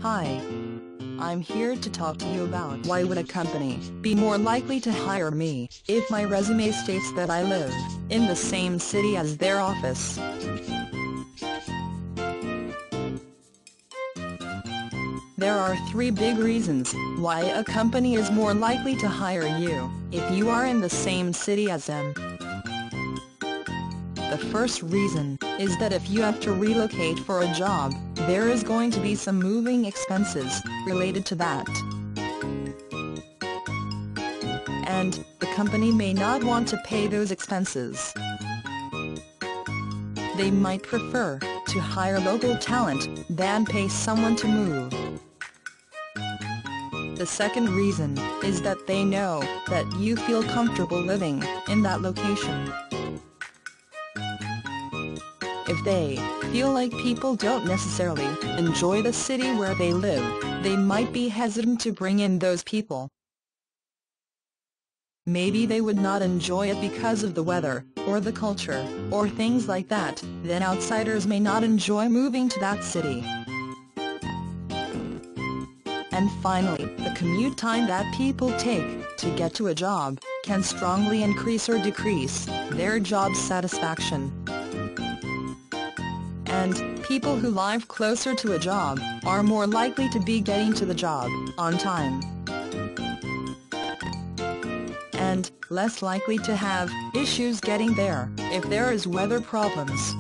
Hi. I'm here to talk to you about why would a company be more likely to hire me if my resume states that I live in the same city as their office. There are 3 big reasons why a company is more likely to hire you if you are in the same city as them. The first reason is that if you have to relocate for a job, there is going to be some moving expenses related to that. And the company may not want to pay those expenses. They might prefer to hire local talent than pay someone to move. The second reason is that they know that you feel comfortable living in that location. If they feel like people don't necessarily enjoy the city where they live, they might be hesitant to bring in those people. Maybe they would not enjoy it because of the weather, or the culture, or things like that, then outsiders may not enjoy moving to that city. And finally, the commute time that people take to get to a job can strongly increase or decrease their job satisfaction. And people who live closer to a job are more likely to be getting to the job on time, and less likely to have issues getting there if there is weather problems.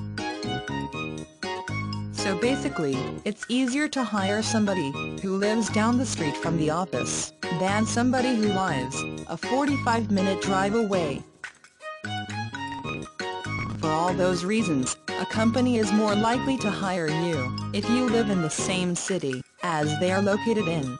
So basically, it's easier to hire somebody who lives down the street from the office than somebody who lives a 45-minute drive away. For all those reasons, a company is more likely to hire you if you live in the same city as they are located in.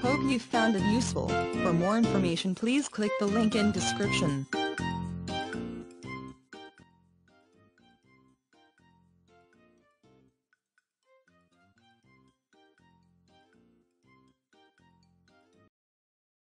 Hope you found it useful. For more information, please click the link in description.